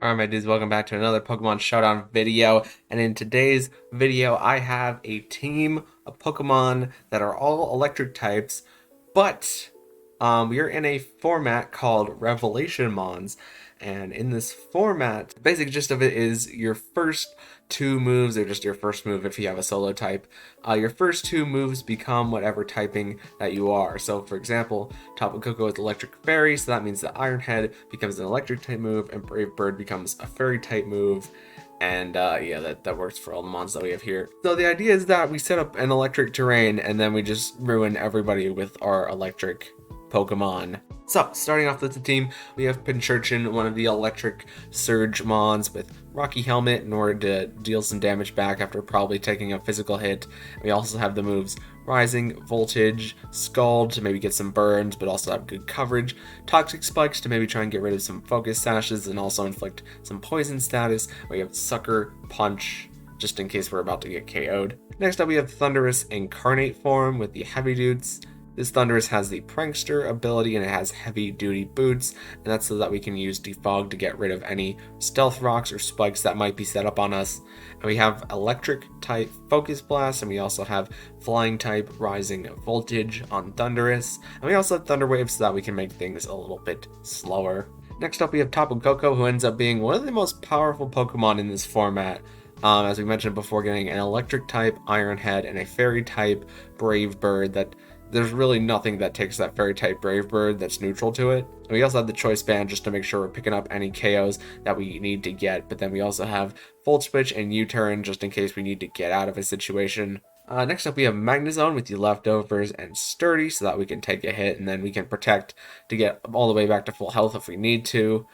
Alright my dudes, welcome back to another Pokemon Showdown video, and in today's video I have a team of Pokemon that are all electric types, but we are in a format called Revelation Mons, and in this format, the basic gist of it is your first two moves, or just your first move if you have a solo type, your first two moves become whatever typing that you are. So for example, Tapu Koko is Electric Fairy, so that means that Iron Head becomes an electric type move, and Brave Bird becomes a fairy type move. And yeah, that works for all the mons that we have here. So the idea is that we set up an electric terrain, and then we just ruin everybody with our electric Pokemon. So, starting off with the team, we have Pincurchin, one of the electric surge mons with Rocky Helmet in order to deal some damage back after probably taking a physical hit. We also have the moves Rising, Voltage, Scald to maybe get some burns but also have good coverage, Toxic Spikes to maybe try and get rid of some focus sashes and also inflict some poison status. We have Sucker, Punch, just in case we're about to get KO'd. Next up we have Thundurus Incarnate form with the Heavy Dudes. This Thundurus has the Prankster ability and it has heavy duty boots, and that's so that we can use Defog to get rid of any stealth rocks or spikes that might be set up on us. And we have electric type Focus Blast, and we also have flying type Rising Voltage on Thundurus, and we also have Thunder Wave so that we can make things a little bit slower. Next up we have Tapu Koko, who ends up being one of the most powerful Pokemon in this format. As we mentioned before, getting an electric type Iron Head and a fairy type Brave Bird that there's really nothing that takes that fairy type Brave Bird that's neutral to it. And we also have the Choice Band just to make sure we're picking up any KOs that we need to get, but then we also have Volt Switch and U-Turn just in case we need to get out of a situation. Next up we have Magnezone with the Leftovers and Sturdy so that we can take a hit and then we can protect to get all the way back to full health if we need to.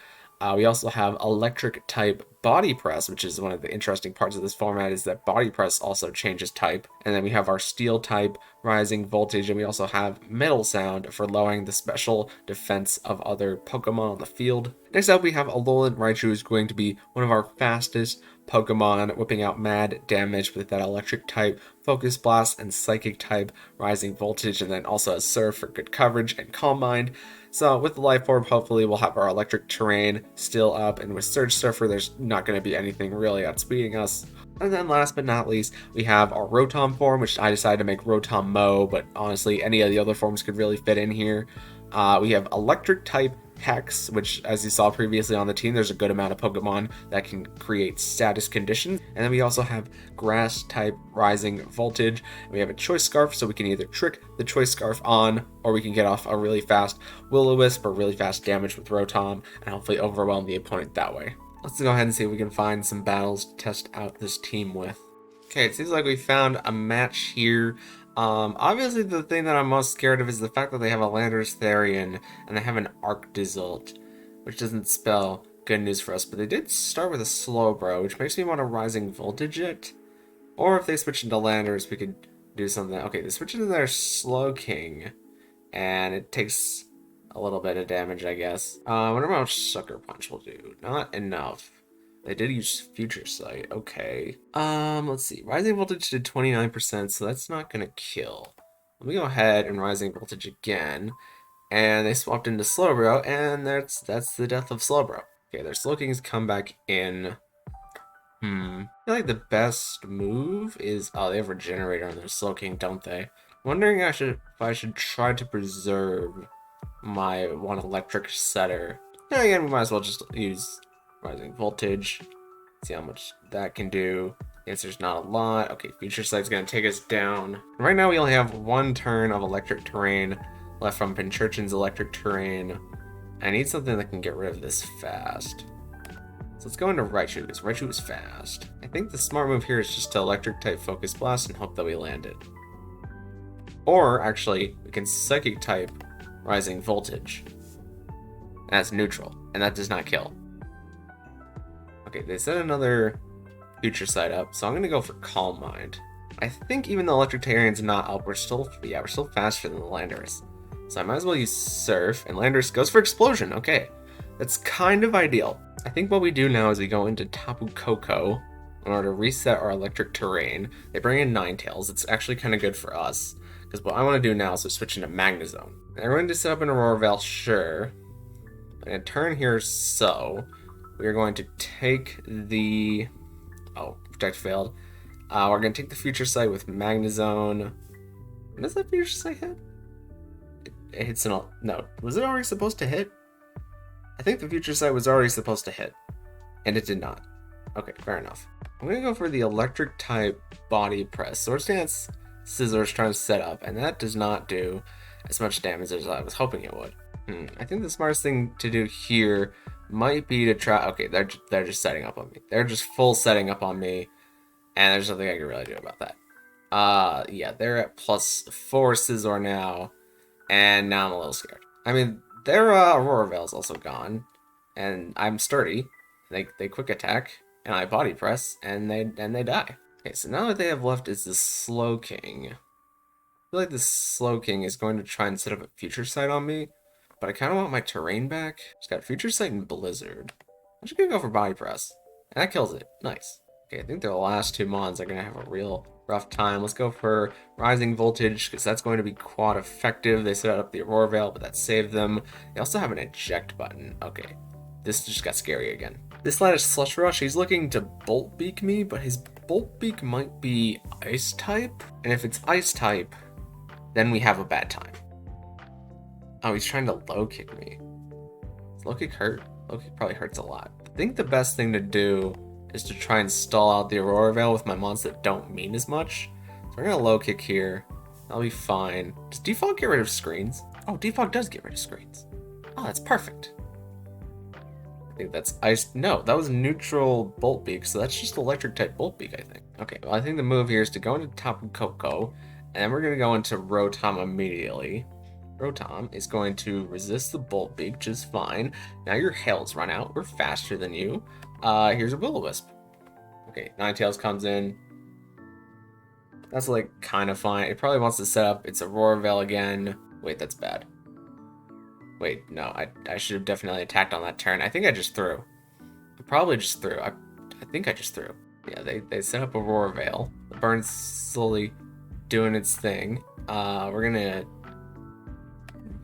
We also have electric type Body Press, which is one of the interesting parts of this format, is that Body Press also changes type. And then we have our Steel type Rising Voltage, and we also have Metal Sound for lowering the special defense of other Pokemon on the field. Next up we have Alolan Raichu, who's going to be one of our fastest Pokemon, whipping out mad damage with that electric type Focus Blast and Psychic type Rising Voltage, and then also a Surf for good coverage and Calm Mind. So with the Life Orb, hopefully we'll have our electric terrain still up, and with Surge Surfer there's not going to be anything really outspeeding us. And then last but not least, we have our Rotom form, which I decided to make Rotom Mo, but honestly any of the other forms could really fit in here. We have electric type Hex, which as you saw previously on the team, there's a good amount of Pokemon that can create status conditions. And then we also have Grass type Rising Voltage. And we have a Choice Scarf, so we can either trick the Choice Scarf on, or we can get off a really fast Will-O-Wisp or really fast damage with Rotom, and hopefully overwhelm the opponent that way. Let's go ahead and see if we can find some battles to test out this team with. Okay, it seems like we found a match here. Obviously the thing that I'm most scared of is the fact that they have a Landorus Therian and they have an Arctozolt, which doesn't spell good news for us, but they did start with a Slowbro, which makes me want a Rising Voltage it. Or if they switch into Landorus, we could do something. Okay, they switch into their Slowking, and it takes a little bit of damage, I guess. I wonder how much Sucker Punch will do. Not enough. They did use Future Sight. Okay. Let's see. Rising Voltage did 29%, so that's not gonna kill. Let me go ahead and Rising Voltage again. And they swapped into Slowbro, and that's the death of Slowbro. Okay, their Slowkings come back in. I feel like the best move is they have Regenerator on their Slowking, don't they? Wondering if I should try to preserve my one electric setter. And again, we might as well just use Rising Voltage, see how much that can do. The answer's not a lot. Okay, Future Sight's gonna take us down. Right now we only have one turn of electric terrain left from Pincurchin's electric terrain. I need something that can get rid of this fast. So let's go into Raichu, because Raichu is fast. I think the smart move here is just to electric type Focus Blast and hope that we land it. Or actually, we can Psychic type Rising Voltage. That's neutral, and that does not kill. Okay, they set another Future Sight up, so I'm gonna go for Calm Mind. I think even though Electric Terrarian's not up, we're still faster than the Landorus. So I might as well use Surf, and Landorus goes for Explosion. Okay, that's kind of ideal. I think what we do now is we go into Tapu Koko in order to reset our electric terrain. They bring in Ninetales. It's actually kind of good for us, because what I want to do now is to switch into Magnezone. They're going to set up an Aurora Veil, sure. I'm going to turn here so. We are going to take the... Oh, Protect failed. We're going to take the Future Sight with Magnezone. When does that Future Sight hit? It hits an... No. Was it already supposed to hit? I think the Future Sight was already supposed to hit. And it did not. Okay, fair enough. I'm going to go for the Electric type Body Press. Swords Dance Scissors trying to set up, and that does not do as much damage as I was hoping it would. I think the smartest thing to do here might be to try... Okay, they're just setting up on me. They're just full setting up on me, and there's nothing I can really do about that. Yeah, they're at +4 Scizor now, and now I'm a little scared. I mean, their Aurora Veil's also gone, and I'm sturdy. They quick attack, and I body press, and they die. Okay, so now what they have left is the Slow King. I feel like the Slow King is going to try and set up a Future Sight on me, but I kind of want my terrain back. It's got Future Sight and Blizzard. I'm just gonna go for body press, and that kills it. Nice. Okay, I think their last two mons are gonna have a real rough time. Let's go for Rising Voltage, because that's going to be quad effective. They set up the Aurora Veil, but that saved them. They also have an eject button. Okay, this just got scary again. This Landis Slush Rush, he's looking to Bolt Beak me, but his Bolt Beak might be Ice type. And if it's Ice type, then we have a bad time. Oh, he's trying to low kick me. Does low kick hurt? Low kick probably hurts a lot. I think the best thing to do is to try and stall out the Aurora Veil with my mons that don't mean as much. So we're gonna low kick here. That'll be fine. Does Defog get rid of screens? Oh, Defog does get rid of screens. Oh, that's perfect. I think that's ice. No, that was neutral Bolt Beak, so that's just electric type Bolt Beak, I think. Okay, well, I think the move here is to go into Tapu Koko, and then we're going to go into Rotom immediately. Rotom is going to resist the Bolt Beak just fine. Now your Hails run out. We're faster than you. Here's a Will-O-Wisp. Okay, Ninetales comes in. That's like kind of fine. It probably wants to set up its Aurora Veil again. Wait, that's bad. Wait, no, I should have definitely attacked on that turn. I think I just threw. I probably just threw. I think I just threw. Yeah, they set up Aurora Veil. The burn's slowly doing its thing. We're gonna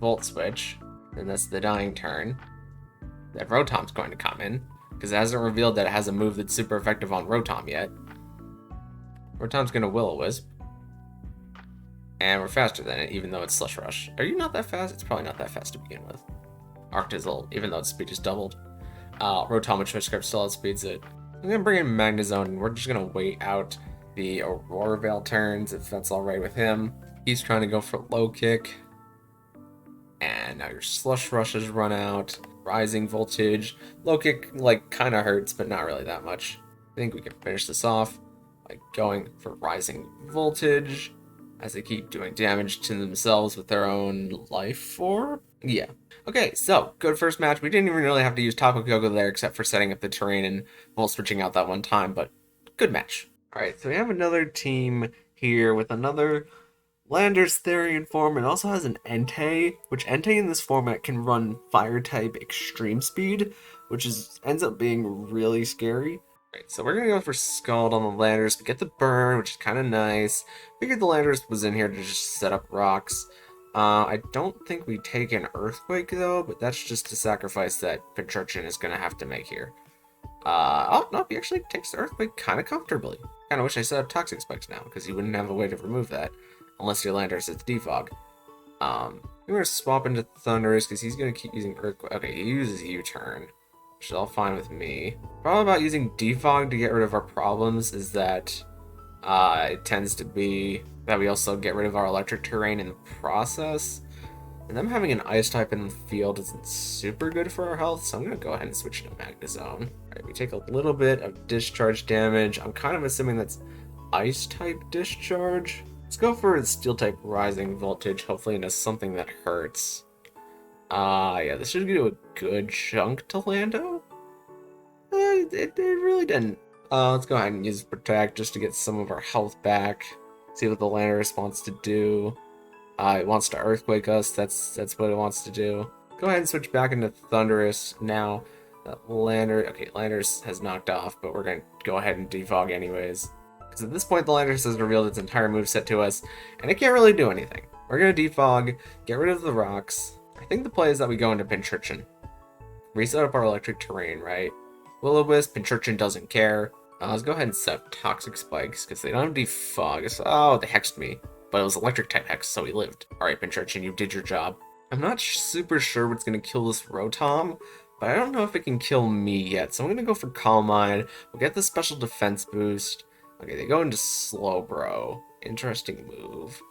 Volt Switch, and that's the dying turn. That Rotom's going to come in, because it hasn't revealed that it has a move that's super effective on Rotom yet. Rotom's gonna Will-O-Wisp. And we're faster than it, even though it's Slush Rush. Are you not that fast? It's probably not that fast to begin with. Arctizzle, even though its speed is doubled. Rotom with Twitch Grip still outspeeds it. I'm going to bring in Magnezone, and we're just going to wait out the Aurora Veil turns, if that's alright with him. He's trying to go for low kick. And now your Slush Rush has run out. Rising Voltage. Low kick, like, kind of hurts, but not really that much. I think we can finish this off by going for Rising Voltage, as they keep doing damage to themselves with their own life orb. Yeah. Okay, so, good first match. We didn't even really have to use Tapu Koko there, except for setting up the terrain and Volt switching out that one time, but good match. Alright, so we have another team here with another Landorus Therian form. It also has an Entei, which Entei in this format can run Fire-type Extreme Speed, which ends up being really scary. Right, so we're going to go for Scald on the Landorus. We get the burn, which is kind of nice. Figured the Landorus was in here to just set up rocks. I don't think we take an Earthquake, though, but that's just a sacrifice that Pinchurchin is going to have to make here. Oh, no, he actually takes the Earthquake kind of comfortably. Kind of wish I set up Toxic Spikes now, because you wouldn't have a way to remove that, unless your Landorus is Defog. We're going to swap into Thundurus, because he's going to keep using Earthquake. Okay, he uses U-Turn, which is all fine with me. Problem about using Defog to get rid of our problems is that it tends to be that we also get rid of our electric terrain in the process. And them having an Ice type in the field isn't super good for our health, so I'm going to go ahead and switch to Magnezone. Alright, we take a little bit of discharge damage. I'm kind of assuming that's Ice type discharge. Let's go for a Steel type Rising Voltage, hopefully into something that hurts. Yeah, this should do a good chunk to Lando. It really didn't. Let's go ahead and use Protect just to get some of our health back. See what the Landorus wants to do. It wants to Earthquake us. That's what it wants to do. Go ahead and switch back into Thundurus now. Landorus has knocked off, but we're going to go ahead and Defog anyways. Because at this point, the Landorus has revealed its entire moveset to us, and it can't really do anything. We're going to Defog, get rid of the rocks. I think the play is that we go into Pinchurchin. Reset up our electric terrain, right? Will-O-Wisp, Pincurchin doesn't care. Let's go ahead and set up Toxic Spikes, because they don't have Defog. Oh, they hexed me. But it was Electric-type hex, so he lived. Alright, Pincurchin, you did your job. I'm not super sure what's going to kill this Rotom, but I don't know if it can kill me yet. So I'm going to go for Calm Mind. We'll get the special defense boost. Okay, they go into Slowbro. Interesting move.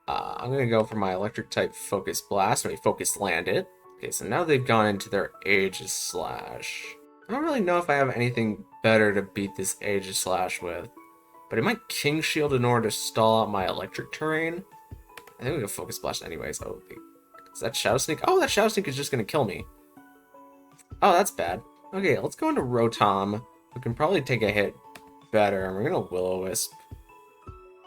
I'm going to go for my Electric-type Focus Blast. Let me Focus Land it. Okay, so now they've gone into their Aegis Slash. I don't really know if I have anything better to beat this Aegis Slash with. But it might King Shield in order to stall out my electric terrain. I think we can Focus Blast anyways. Oh, is that Shadow Sneak? Oh, that Shadow Sneak is just going to kill me. Oh, that's bad. Okay, let's go into Rotom. We can probably take a hit better. And we're going to Will-O-Wisp.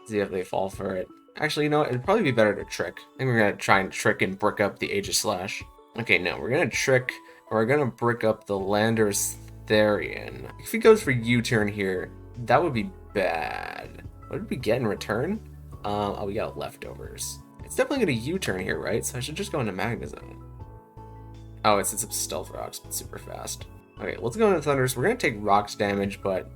See if they fall for it. Actually, you know what? It'd probably be better to Trick. I think we're going to try and Trick and brick up the Aegis Slash. Okay, no, we're going to Trick. And we're going to brick up the Landorus Therian. If he goes for U-turn here, that would be bad. What did we get in return? Oh, we got leftovers. It's definitely going to U-turn here, right? So I should just go into Magnezone. Oh, it's Stealth Rocks, but super fast. Okay, let's go into Thundurus. We're going to take Rocks damage, but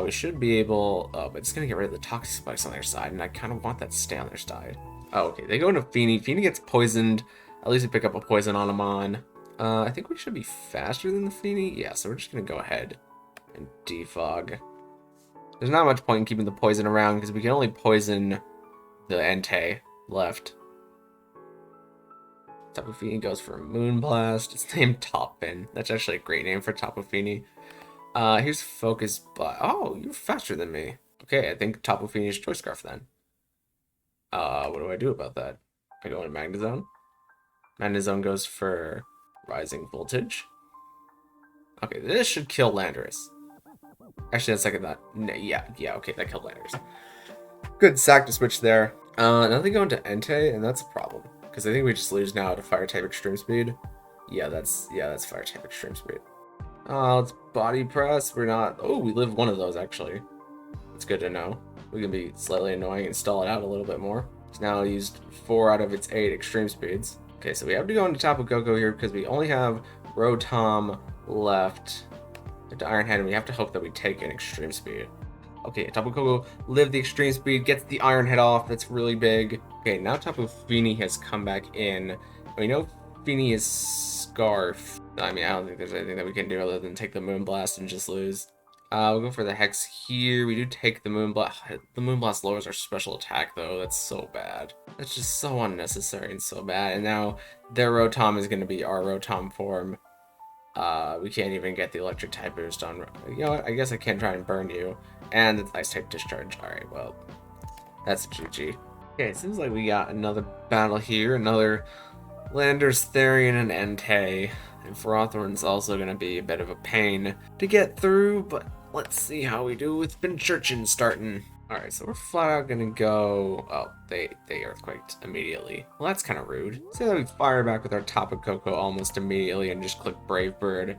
we should be able... Oh, but it's going to get rid of the Toxic Spikes on their side, and I kind of want that to stay on their side. Oh, okay, they go into Feeny. Feeny gets poisoned. At least we pick up a poison on him on. I think we should be faster than the Feeny. Yeah, so we're just going to go ahead and defog. There's not much point in keeping the poison around, because we can only poison the Entei left. Tapu Fini goes for Moonblast. It's named Topfin. That's actually a great name for Tapu Fini. Here's Focus Blast. Oh, you're faster than me. Okay, I think Tapu Fini is Choice Scarf then. What do I do about that? I go into Magnezone. Magnezone goes for Rising Voltage. Okay, this should kill Landorus. Actually, that's second that. No, yeah, okay, that killed Landorus. Good sack to switch there. Now they go into Entei, and that's a problem. Because I think we just lose now to Fire-type Extreme Speed. Yeah, that's Fire-type Extreme Speed. Let's Body Press. We're not... Oh, we live one of those, actually. It's good to know. We can be slightly annoying and stall it out a little bit more. It's now used 4 out of its 8 Extreme Speeds. Okay, so we have to go into Tapu Koko here because we only have Rotom left to Iron Head, and we have to hope that we take an Extreme Speed. Okay, Tapu Koko lived the Extreme Speed, gets the Iron Head off. That's really big. Okay, now Tapu Fini has come back in. We know Fini is Scarf. I mean, I don't think there's anything that we can do other than take the Moonblast and just lose. We'll go for the Hex here. We do take the Moonblast. The Moonblast lowers our special attack, though. That's so bad. That's just so unnecessary and so bad. And now their Rotom is going to be our Rotom form. We can't even get the electric type boost on. You know what? I guess I can try and burn you. And the ice type discharge. Alright, well, that's a GG. Okay, it seems like we got another battle here. Another Landorus Therian and Entei. And Ferrothorn's also going to be a bit of a pain to get through, but let's see how we do with Pincurchin starting. Alright, so we're flat out going to go... Oh, they Earthquaked immediately. Well, that's kind of rude. So that we fire back with our Tapu Koko almost immediately and just click Brave Bird.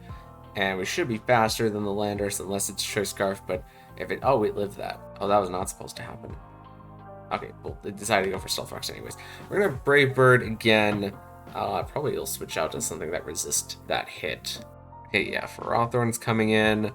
And we should be faster than the Landorus unless it's Choice Scarf, but if it... Oh, we lived that. Oh, that was not supposed to happen. Okay, well, they decided to go for Stealth Rocks anyways. We're going to have Brave Bird again. Probably it'll switch out to something that resists that hit. Okay, yeah, Ferrothorn's coming in.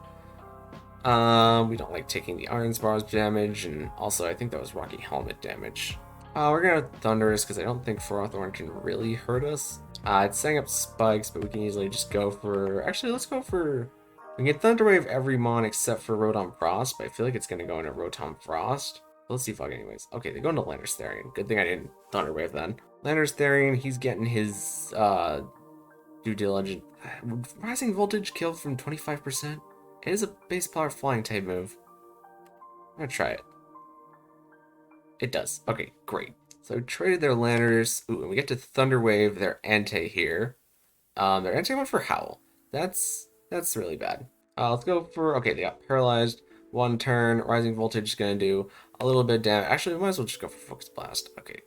We don't like taking the Iron Spars damage, and also I think that was Rocky Helmet damage. We're gonna Thundurus because I don't think Ferrothorn can really hurt us. It's setting up spikes, but we can easily just go for... Actually, let's go for... We can Thunder Wave every Mon except for Rotom Frost, but I feel like it's gonna go into Rotom Frost. Let's see Fog anyways. Okay, they go into Landorus Therian. Good thing I didn't Thunder Wave then. Landorus Therian, he's getting his due diligence. Rising Voltage kill from 25%? It is a base power flying type move. I'm gonna try it. It does. Okay, great. So we traded their Landorus. Ooh, and we get to Thunder Wave their Entei here. Their Entei went for Howl. That's really bad. Let's go for... Okay, they got paralyzed. 1 turn. Rising Voltage is gonna do a little bit of damage. Actually, we might as well just go for Focus Blast. Okay.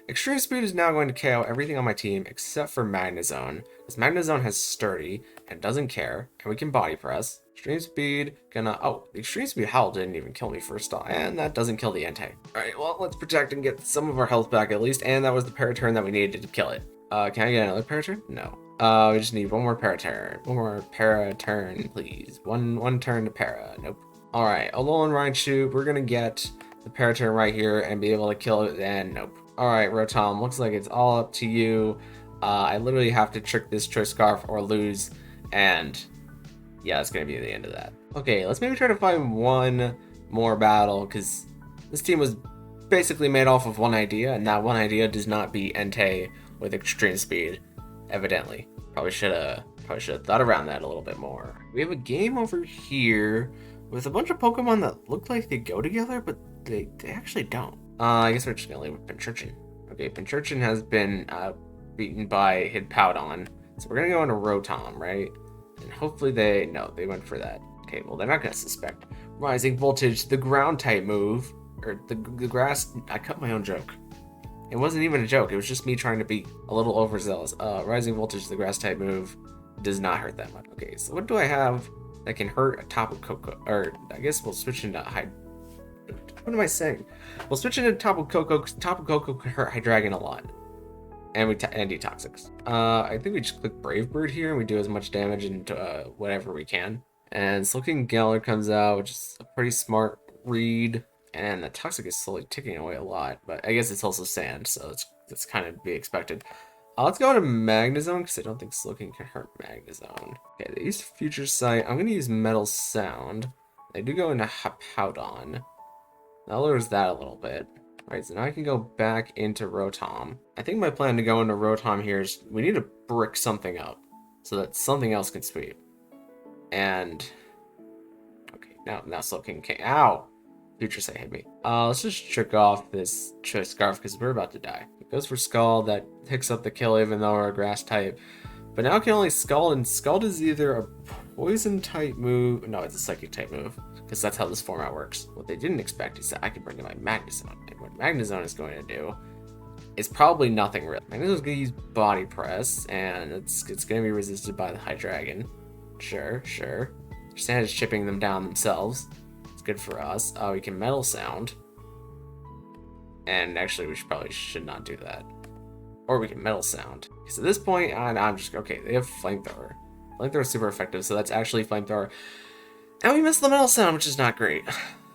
Extreme Speed is now going to KO everything on my team except for Magnezone. Because Magnezone has Sturdy and doesn't care, and we can Body Press. Extreme Speed gonna... Oh, the Extreme Speed Howl didn't even kill me first off, and that doesn't kill the Entei. Alright, well, let's protect and get some of our health back at least, and that was the Paraturn that we needed to kill it. Can I get another Paraturn? No. We just need one more para turn. One more para turn, please. One turn to para. Nope. Alright, Alolan Raichu, we're gonna get the para turn right here and be able to kill it, and nope. Alright, Rotom, looks like it's all up to you. I literally have to trick this Choice Scarf or lose, and yeah, that's gonna be the end of that. Okay, let's maybe try to find one more battle, because this team was basically made off of one idea, and that one idea does not beat Entei with extreme speed, evidently. Probably should have thought around that a little bit more. We have a game over here with a bunch of Pokemon that look like they go together, but they actually don't. I guess we're just gonna leave with Pincurchin. Okay, Pincurchin has been beaten by Hitmonchan, so we're gonna go into Rotom, right? And hopefully they went for that. Okay, well they're not gonna suspect. Rising Voltage, the ground type move, or the grass. I cut my own joke. It wasn't even a joke. It was just me trying to be a little overzealous. Rising Voltage, the grass type move, does not hurt that much. Okay, so what do I have that can hurt a Tapu Koko? Or I guess we'll switch into what am I saying? We'll switch into Tapu Koko because Tapu Koko can hurt Hydreigon a lot. And and Detoxics. I think we just click Brave Bird here and we do as much damage into whatever we can. And Slowking Gallade comes out, which is a pretty smart read. And the Toxic is slowly ticking away a lot, but I guess it's also sand, so it's kind of to be expected. Let's go to Magnezone, because I don't think Slowking can hurt Magnezone. Okay, they used Future Sight. I'm going to use Metal Sound. They do go into Hippowdon. That lowers that a little bit. Alright, so now I can go back into Rotom. I think my plan to go into Rotom here is we need to brick something up so that something else can sweep. And okay, now Slowking can't. Ow! Future Sight hit me. Let's just trick off this Choice Scarf because we're about to die. It goes for Scald, that picks up the kill even though we're a grass type. But now it can only Scald, and Scald is either a poison type move. No, it's a psychic type move, because that's how this format works. What they didn't expect is that I could bring in my Magnezone. And what Magnezone is going to do is probably nothing really. Magnezone's going to use Body Press, and it's going to be resisted by the Hydreigon. Sure. Sand is chipping them down themselves. It's good for us. We can Metal Sound. And actually, we probably should not do that. Or we can Metal Sound. Because at this point, I'm just, okay, they have Flamethrower. Flamethrower is super effective, so that's actually Flamethrower. And we missed the Metal Sound, which is not great.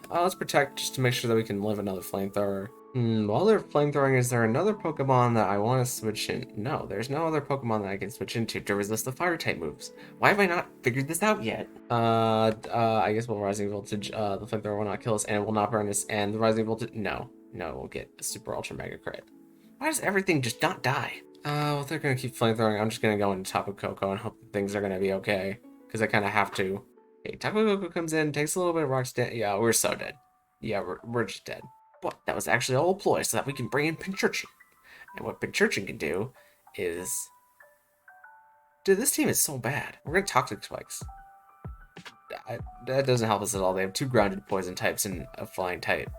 Let's Protect just to make sure that we can live another Flamethrower. While they're Flamethrowing, is there another Pokemon that I want to switch in? No, there's no other Pokemon that I can switch into to resist the Fire-type moves. Why have I not figured this out yet? I guess we'll Rising Voltage. The Flamethrower will not kill us, and it will not burn us, and the Rising Voltage, no, we'll get a Super Ultra Mega Crit. Why does everything just not die? Well, they're gonna keep Flamethrowing. I'm just gonna go into Tapu Koko and hope that things are gonna be okay, because I kind of have to. Okay, Tapu Koko comes in, takes a little bit of rocks down. Yeah, we're so dead. Yeah, we're just dead. But that was actually all a ploy so that we can bring in Pincurchin. And what Pincurchin can do is... Dude, this team is so bad. We're gonna Toxic Spikes. That doesn't help us at all. They have 2 grounded poison types and a flying type.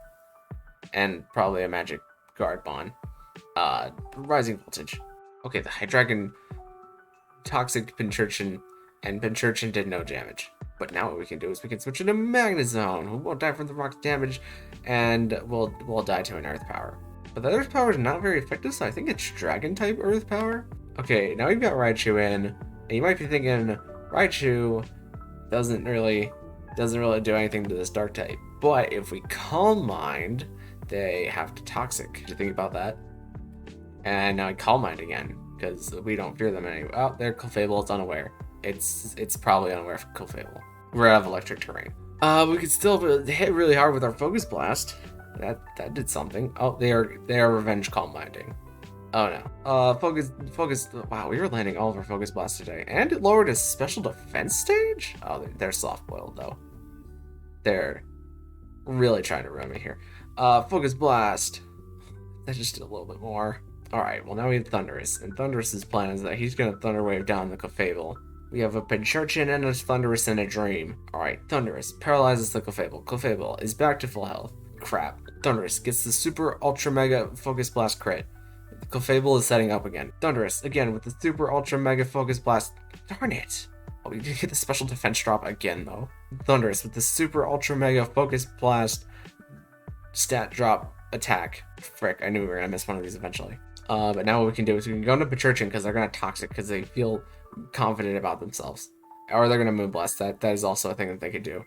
And probably a magic guard bond. Rising Voltage. Okay, the Hydreigon Toxic Pincurchin, and Pincurchin did no damage. But now what we can do is we can switch into Magnezone, who won't die from the rock's damage, and we'll die to an Earth Power. But the Earth Power is not very effective, so I think it's Dragon type Earth Power. Okay, now we've got Raichu in, and you might be thinking Raichu doesn't really do anything to this Dark type. But if we Calm Mind, they have to Toxic. Did you think about that? And now I Calm Mind again, because we don't fear them anymore. Oh, they're Clefable, it's unaware. It's probably unaware of Clefable. We're out of electric terrain. We could still hit really hard with our Focus Blast. That did something. Oh, they are Revenge Calm Minding. Oh no. Focus. Wow, we were landing all of our Focus Blasts today, and it lowered his special defense stage. Oh, they're soft boiled though. They're really trying to ruin me here. Focus Blast. That just did a little bit more. All right. Well, now we have Thundurus, and Thundurus's plan is that he's gonna Thunder Wave down the Clefable. We have a Pincurchin and a Thundurus in a dream. Alright, Thundurus paralyzes the Clefable. Clefable is back to full health. Crap. Thundurus gets the Super Ultra Mega Focus Blast crit. The Clefable is setting up again. Thundurus, again, with the Super Ultra Mega Focus Blast. Darn it. Oh, we did get the special defense drop again, though. Thundurus with the Super Ultra Mega Focus Blast stat drop attack. Frick, I knew we were gonna miss one of these eventually. But now what we can do is we can go into Patrician because they're gonna Toxic because they feel confident about themselves, or they're gonna Moonblast. That is also a thing that they could do.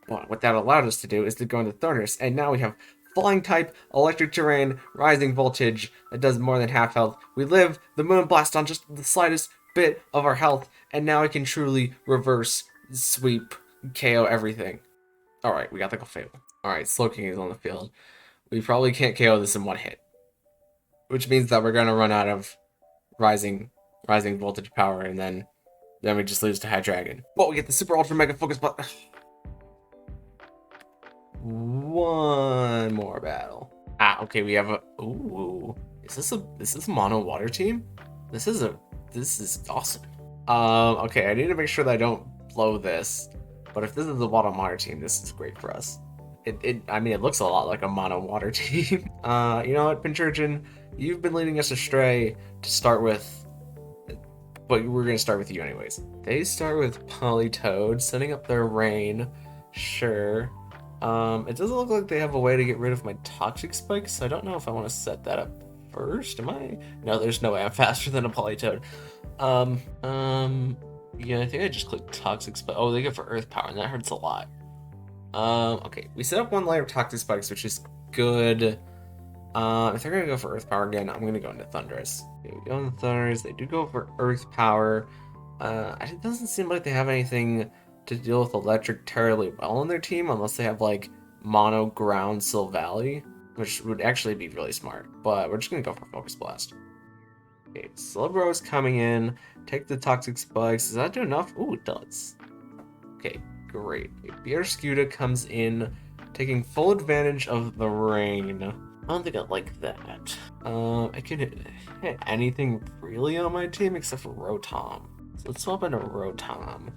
But what that allowed us to do is to go into Thornus, and now we have Flying type, Electric Terrain, Rising Voltage that does more than half health. We live the Moonblast on just the slightest bit of our health, and now I can truly reverse sweep, KO everything. Alright, we got the Clefable. Alright, Slowking is on the field. We probably can't KO this in one hit, which means that we're gonna run out of rising voltage power, and then we just lose to Hydreigon. But we get the Super Ultra Mega Focus Blast. One more battle. Ah, okay, we have a. Ooh, is this a mono water team? This is awesome. Okay, I need to make sure that I don't blow this. But if this is a mono water team, this is great for us. I mean, it looks a lot like a mono water team. You know what, Pincurchin, you've been leading us astray to start with, but we're gonna start with you anyways. They start with Politoed, setting up their rain. Sure. It doesn't look like they have a way to get rid of my Toxic Spikes, so I don't know if I want to set that up first. Am I? No, there's no way I'm faster than a Politoed. Yeah, I think I just clicked Toxic Spike. Oh, they go for Earth Power, and that hurts a lot. Okay, we set up one layer of Toxic Spikes, which is good. If they're gonna go for Earth Power again, I'm gonna go into Thundurus. Okay, we go into Thundurus. They do go for Earth Power. It doesn't seem like they have anything to deal with Electric terribly well on their team, unless they have like Mono Ground Silvally, which would actually be really smart. But we're just gonna go for Focus Blast. Okay, Slowbro is coming in. Take the Toxic Spikes. Does that do enough? Ooh, it does. Okay, great. Bearscuda comes in, taking full advantage of the rain. I don't think I like that. I can hit anything really on my team except for Rotom. So let's swap into Rotom.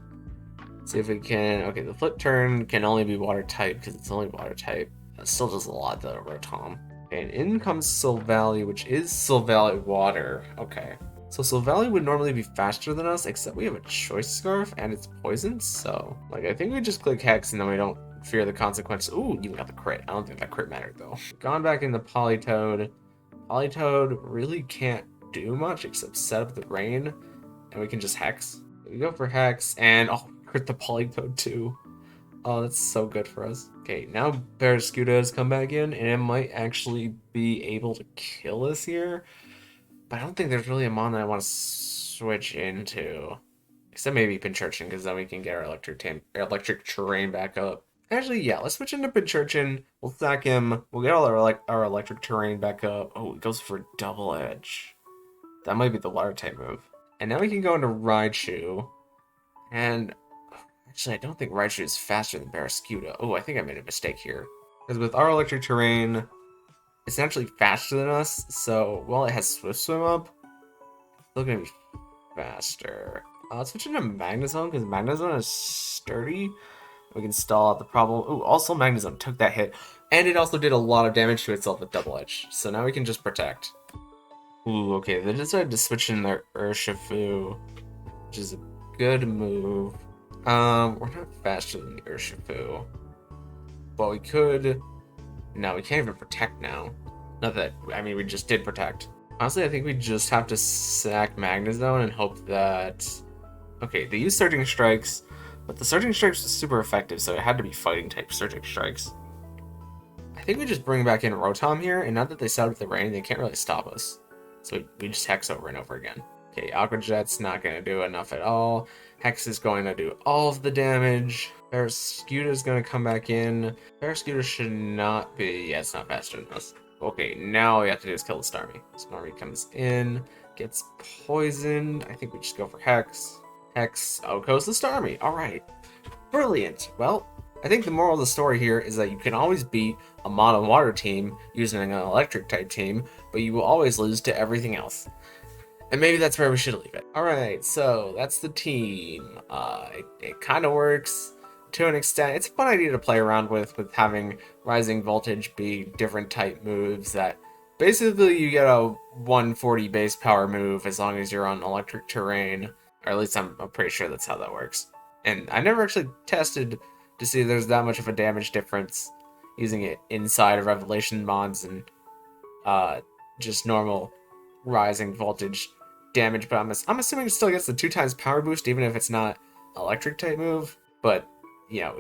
See if we can. Okay, the flip turn can only be water type because it's only water type. That still does a lot though, Rotom. Okay, and in comes Silvally, which is Silvally water. Okay. So Silvally would normally be faster than us, except we have a Choice Scarf and it's poisoned, so like I think we just click Hex and then we don't fear the consequences. Ooh, you got the crit. I don't think that crit mattered though. Gone back into Politoed. Politoed really can't do much except set up the rain, and we can just Hex. We go for Hex, and oh, crit the Politoed too. Oh, that's so good for us. Okay, now Bearscuda has come back in, and it might actually be able to kill us here. But I don't think there's really a mon that I want to switch into. Except maybe Pincurchin, because then we can get our electric terrain back up. Actually, yeah, let's switch into Pincurchin. We'll stack him. We'll get all our electric terrain back up. Oh, it goes for Double Edge. That might be the water type move. And now we can go into Raichu. And actually, I don't think Raichu is faster than Bearscuda. Oh, I think I made a mistake here. Because with our electric terrain, it's actually faster than us, so while it has Swift Swim up, it's still gonna be faster. Let's switch into Magnezone, because Magnezone is sturdy. We can stall out the problem. Ooh, also Magnezone took that hit, and it also did a lot of damage to itself with Double Edge, so now we can just protect. Ooh, okay, they decided to switch in their Urshifu, which is a good move. We're not faster than the Urshifu, but we could... No, we can't even protect now. Not that, I mean, we just did protect. Honestly, I think we just have to sack Magnezone and hope that... Okay, they use Surging Strikes, but the Surging Strikes is super effective, so it had to be Fighting type Surging Strikes. I think we just bring back in Rotom here, and now that they set up the rain, they can't really stop us. So we just Hex over and over again. Okay, Aqua Jet's not going to do enough at all. Hex is going to do all of the damage. Bearscuda is going to come back in. Bearscuda should not be... Yeah, it's not faster than us. Okay, now all we have to do is kill the Starmie. Starmie comes in, gets poisoned. I think we just go for Hex. Hex. Oh, goes the Starmie. Alright. Brilliant. Well, I think the moral of the story here is that you can always beat a mono water team using an electric type team, but you will always lose to everything else. And maybe that's where we should leave it. Alright, so that's the team. It kind of works to an extent. It's a fun idea to play around with having Rising Voltage be different type moves that basically you get a 140 base power move as long as you're on electric terrain. Or at least I'm pretty sure that's how that works. And I never actually tested to see if there's that much of a damage difference using it inside of Revelation mods and just normal rising voltage damage, but I'm assuming it still gets the 2 times power boost, even if it's not electric type move. But you know,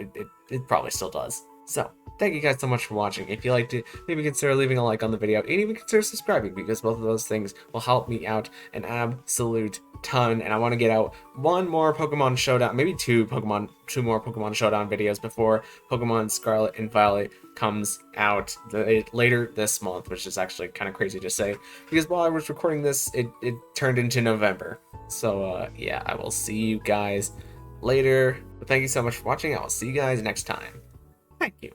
it probably still does. So thank you guys so much for watching. If you liked it, maybe consider leaving a like on the video, and even consider subscribing, because both of those things will help me out an absolute ton. And I want to get out one more Pokemon Showdown, maybe two more Pokemon Showdown videos before Pokemon Scarlet and Violet comes out later this month, which is actually kind of crazy to say, because while I was recording this, it turned into November. So yeah, I will see you guys later. But thank you so much for watching. I will see you guys next time. Thank you.